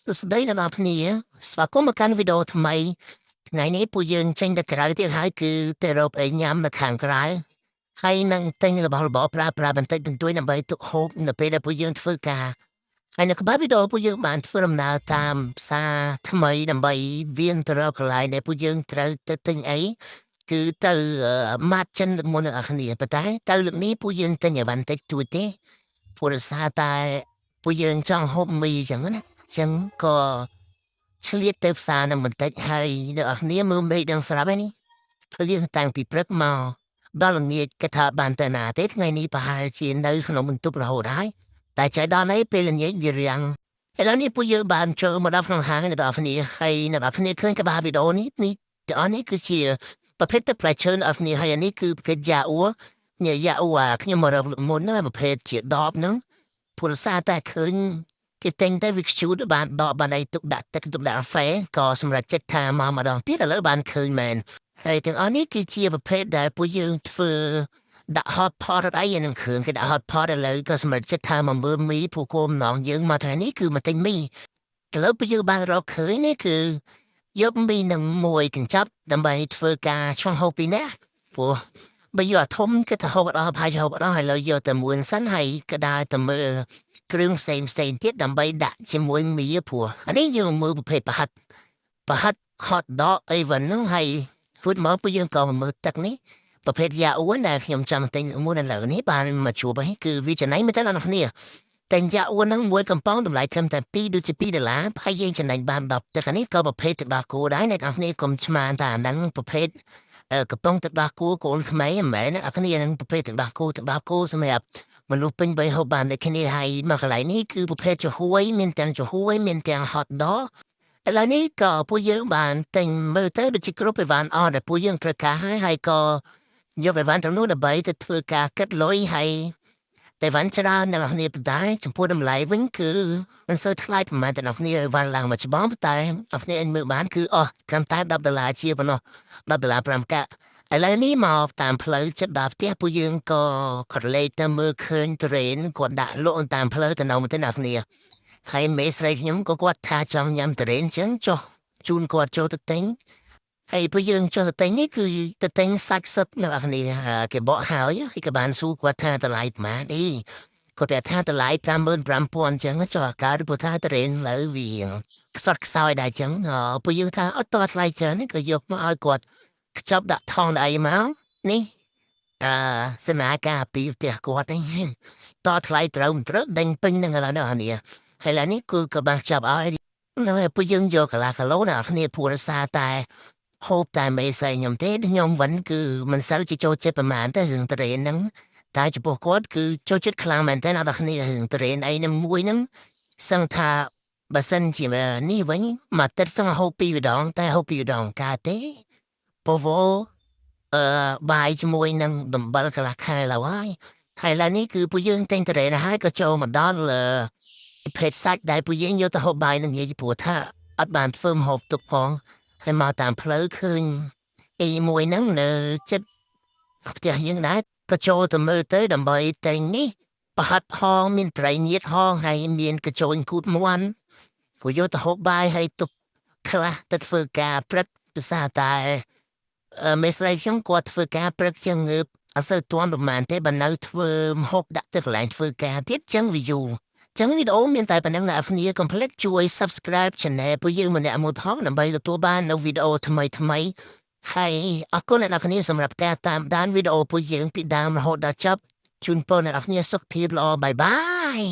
ស្ដីអ្នកនរគ្នាស្វាគមន៍មកកាន់វីដេអូថ្មីថ្ងៃនេះពួកយើងចេញទៅក្រៅទៀតហើយគឺទៅរកអីញ៉ាំនៅខាងក្រៅហើយនឹងទិញរបស់របរប្រើប្រាស់បន្តិចបន្តួចដើម្បីទុកហូបនៅពេលដែលពួកយើងធ្វើការហើយនៅក្បែរវីដេអូពួកយើងបានធ្វើដំណើរតាមផ្សារថ្មីដើម្បីវាងទៅរកកន្លែងដែលពួកយើងត្រូវទៅទិញអីគឺទៅម៉ាត់ចិនមុនអ្នកគ្នាប៉ុន្តែទៅលើកនេះពួកយើងទិញអីវ៉ាន់តិចតួចទេព្រោះដោយសារតែពួកយើងចង់ហូបមីអញ្ចឹងណាចឹងក៏ឆ្លៀតទៅផ្សារនឹងបន្តិចហើយអ្នកនរគ្នាមើលមេឃដឹងស្រាប់ហើយនេះភ្លៀងតាំងពីព្រឹកមកដល់ល្ងាចគិតថាបានទៅណាទេថ្ងៃនេះប្រហែលជានៅក្នុងបន្ទប់រហូតហើយតែចៃដល់នេះពេលល្ងាចវារាំងឥឡូវនេះពួកយើងបានចូលមកដល់ក្នុងហាងអ្នកនរគ្នាហើយអ្នកនរគ្នាឃើញក្បាលវីដេអូនេះទាំងអស់នេះគឺជាប្រភេទទឹកផ្លែឈើអ្នកនរគ្នាហើយនេះគឺប្រភេទយ៉ាអ៊ូញ៉ាយ៉ាអ៊ូខ្ញុំមករកមុនណាប្រភេទជាដបហ្នឹងព្រោះសារតែឃើញគេតែងតែវិខ្ជូតបានដកបានអីទុកដាក់ទឹកទុកដាក់កាហ្វេក៏សម្រាប់ចិត្តថាមកម្ដងទៀតឥឡូវបានឃើញមែនហើយទាំងអស់នេះគឺជាប្រភេទដែលពួកយើងធ្វើដាក់ hot pot អីនឹងគ្រឿងគេដាក់ hot pot ឥឡូវក៏សម្រាប់ចិត្តថាមកមើលមីពួកគោម្ដងយើងមកថ្ងៃនេះគឺមកទិញមីឥឡូវពួកយើងបានរកឃើញនេះគឺយកមីនឹងមួយកញ្ចប់ដើម្បីធ្វើការឆ្លងហូបពីនេះព្រោះបើយកអាធំគេទៅហូបអត់អស់ហើយហូបអត់អស់ហើយឥឡូវយកតែមួយសិនហើយក៏ដើរទៅមើលគ្រឿងផ្សេងទៀតដើម្បីដាក់ជាមួយមីព្រោះអានេះយើងមើលប្រភេទប្រហិត hot dog អីវ៉ាន់ហ្នឹងហើយធ្វើមកពួកយើងក៏មើលទឹកនេះប្រភេទយ៉ាអ៊ូដែលខ្ញុំចាំទិញមួយនៅលើនេះបានមកជួបហើយគឺវាចំណេញមែនតើអ្នកគ្នាតែយ៉ាអ៊ូហ្នឹងមួយកំប៉ុងតម្លៃត្រឹមតែ2ដូចជា$2ហើយយើងចំណេញបាន10ទឹកអានេះក៏ប្រភេទទឹកដោះគោដែរអ្នកនរគ្នាកុំឆ្មានតែអាហ្នឹងប្រភេទកំប៉ុងទឹកដោះគោកូនខ្មែរមិនមែនអ្នកគ្នានឹងប្រភេទទឹកដោះគោសម្រាប់មនុស្សពេញវ័យហូបបានដូចគ្នាហើយមកកន្លែងនេះគឺប្រភេទចំហួយមានទាំងចំហួយមានទាំង hot dog ឥឡូវនេះក៏ពួកយើងបានទិញមើលទៅដូចជាគ្រប់អីវ៉ាន់អស់ដែលពួកយើងត្រូវការហើយក៏យកអីវ៉ាន់ទាំងនោះដើម្បីទៅធ្វើការគិតលុយហើយតែវ៉ាន់ច្រើនអ្នកនរគ្នាប៉ុន្តែចំពោះតម្លៃវិញគឺមិនសូវថ្លៃប្រហែលតែអ្នកនរគ្នាវ៉ាន់ឡើងមកច្បងតែអ្នកនរគ្នាមើលបានគឺអស់ត្រឹមតែ$10ជាប៉ុណ្ណោះ$10 5កាក់ឥឡូវនេះមកតាមផ្លូវចិត្តដល់ផ្ទះពួកយើងក៏ក្រឡេកទៅមើលឃើញត្រេនគាត់ដាក់លក់តាមផ្លូវទៅនៅមកទៅអ្នកគ្នាហើយមេស្រីខ្ញុំក៏គាត់ថាចង់ញ៉ាំត្រេនអញ្ចឹងចុះជូនគាត់ចូលទៅទិញហើយពួកយើងចុះទៅទិញនេះគឺទៅទិញសាច់សុទ្ធអ្នកគ្នាគេបកហើយគេបានសួរគាត់ថាតម្លៃប៉ុន្មានអីគាត់ប្រាប់ថាតម្លៃ55,000អញ្ចឹងចុះអាការព្រោះថាត្រេនលើវាខ្សត់ខ្សោយដែរអញ្ចឹងពួកយើងថាអត់តថ្លៃច្រើនក៏យកមកឲ្យគាត់ខ្ចប់ដាក់ថងអីមកនេះសមាការពីផ្ទះគាត់នេះតថ្លៃត្រូវមិនត្រូវដេញពេញនឹងឥឡូវនេះហើយឡើយនេះគឺក៏បានចាប់ឲ្យនៅពួកយើងយកកន្លះគីឡូណាគ្នាព្រោះសារតែហូបតែមេស្រីខ្ញុំទេខ្ញុំvẫnគឺមិនសូវជាចូលចិត្តប្រហែលតែរឿងត្រេនហ្នឹងតែចំពោះគាត់គឺចូលចិត្តខ្លាំងមែនតើអ្នកគ្នារឿងត្រេនអីហ្នឹងមួយហ្នឹងសឹងថាបើសិនជានេះវិញមកទឹកសឹងហូបពីរដងតែហូបពីរដងកាទេពវបាយជាមួយនឹងដំបិលកន្លះខែឡើយហើយឡើយនេះគឺពួកយើងតែងត្រេនហើយក៏ចូលមកដល់ភេទសាច់ដែលពួកយើងយកទៅហូបបាយនឹងនិយាយព្រោះថាអត់បានធ្វើម្ហូបទុកផងហើយមកតាមផ្លូវឃើញអីមួយហ្នឹងនៅចិត្តផ្ទះយើងដែរក៏ចូលទៅមើលទៅដើម្បីតែងនេះប្រហិតហងមានត្រីងៀតហងហើយមានកញ្ជូនគូតមាន់ពួកយកទៅហូបបាយហើយទុកខ្លះទៅធ្វើការព្រឹកភាសាតែមេស្រីខ្ញុំគាត់ធ្វើការព្រឹកជាងងើបអត់សូវទាន់ប្រហែលទេបើនៅធ្វើម្ហូបដាក់ទៅកន្លែងធ្វើការទៀតចឹងវាយូរចឹងវីដេអូមានតែប៉ុណ្្នឹងអ្នកនរកុំភ្លេចជួយ Subscribe Channel ពួកយើងម្នាក់មួយផងដើម្បីទទួលបាននូវវីដេអូថ្មីហើយអរគុណអ្នកនរគ្នាសម្រាប់ការតាមដានវីដេអូពួកយើងពីដើមរហូតដល់ចប់ជូនពរអ្នកនរគ្នាសុខភាពល្អបាយបាយ